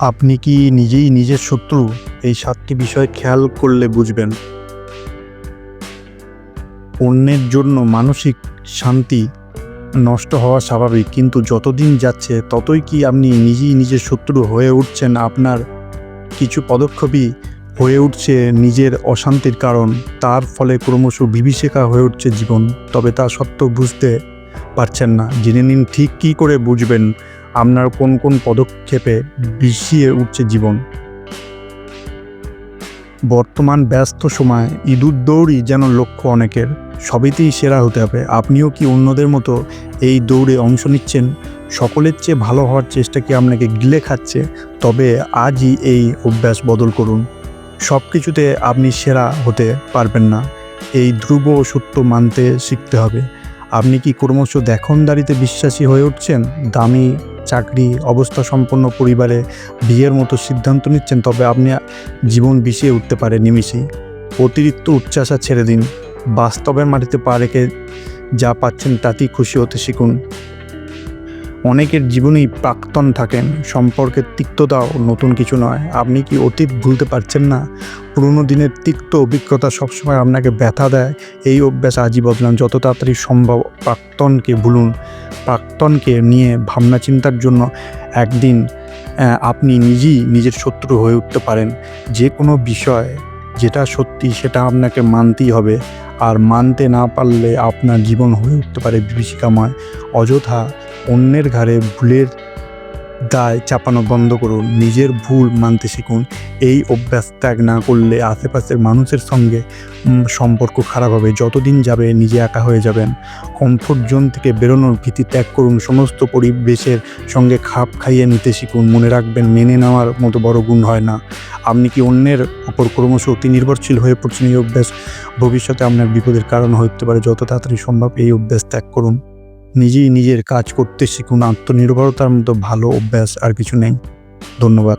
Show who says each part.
Speaker 1: আপনি কি নিজেই নিজের শত্রু? এই ৭টি বিষয় খেয়াল করলে বুঝবেন। অন্যের জন্য মানসিক শান্তি নষ্ট হওয়া স্বাভাবিক, কিন্তু যতদিন যাচ্ছে ততই কি আপনি নিজেই নিজের শত্রু হয়ে উঠছেন? আপনার কিছু পদক্ষেপই হয়ে উঠছে নিজের অশান্তির কারণ। তার ফলে ক্রমশ বিভীষিকা হয়ে উঠছে জীবন। তবে তা সত্ত্বেও বুঝতে পারছেন না। জেনে নিন ঠিক কী করে বুঝবেন আপনার কোন কোন পদক্ষেপে বিষিয়ে উঠছে জীবন। বর্তমান ব্যস্ত সময়ে ইঁদুর দৌড়ই যেন লক্ষ্য অনেকের। সবেতেই সেরা হতে হবে। আপনিও কি অন্যদের মতো এই দৌড়ে অংশ নিচ্ছেন? সকলের চেয়ে ভালো হওয়ার চেষ্টা কি আপনাকে গিলে খাচ্ছে? তবে আজই এই অভ্যাস বদল করুন। সব কিছুতে আপনি সেরা হতে পারবেন না। এই ধ্রুব সত্য মানতে শিখতে হবে। আপনি কি ক্রমশ দেখনদারিতে বিশ্বাসী হয়ে উঠছেন? দামি চাকরি, অবস্থা সম্পন্ন পরিবারে বিয়ের মতো সিদ্ধান্ত নিচ্ছেন, তবে আপনি জীবন বিষিয়ে উঠতে পারে নিমিষেই। অতিরিক্ত উচ্চাশা ছেড়ে দিন। বাস্তবের মাটিতে পা রেখে যা পাচ্ছেন তাতেই খুশি হতে শিখুন। অনেকের জীবনেই প্রাক্তন থাকেন। সম্পর্কের তিক্ততাও নতুন কিছু নয়। আপনি কি অতীত ভুলতে পারছেন না? পুরনো দিনের তিক্ত অভিজ্ঞতা সবসময় আপনাকে ব্যথা দেয়। এই অভ্যাস আজই বদলান। যত তাড়াতাড়ি সম্ভব প্রাক্তনকে ভুলুন। প্রাক্তনকে নিয়ে ভাবনা চিন্তার জন্য একদিন আপনি নিজেই নিজের শত্রু হয়ে উঠতে পারেন। যে কোনো বিষয় যেটা সত্যি সেটা আপনাকে মানতেই হবে। আর মানতে না পারলে আপনার জীবন হয়ে উঠতে পারে বিভীষিকাময়। অযথা অন্যের ঘাড়ে ভুলের দায় চাপানো বন্ধ করুন। নিজের ভুল মানতে শিখুন। এই অভ্যাস ত্যাগ না করলে আশেপাশের মানুষের সঙ্গে সম্পর্ক খারাপ হবে। যতদিন যাবে নিজে একা হয়ে যাবেন। কমফোর্ট জোন থেকে বেরোনোর ভীতি ত্যাগ করুন। সমস্ত পরিবেশের সঙ্গে খাপ খাইয়ে নিতে শিখুন। মনে রাখবেন, মেনে নেওয়ার মতো বড় গুণ হয় না। আপনি কি অন্যের ওপর ক্রমশ অতি নির্ভরশীল হয়ে পড়ছেন? এই অভ্যাস ভবিষ্যতে আপনার বিপদের কারণ হতে পারে। যত তাড়াতাড়ি সম্ভব এই অভ্যাস ত্যাগ করুন। নিজেই নিজের কাজ করতে শিখুন। আত্মনির্ভরতার মতো ভালো অভ্যাস আর কিছু নেই। ধন্যবাদ।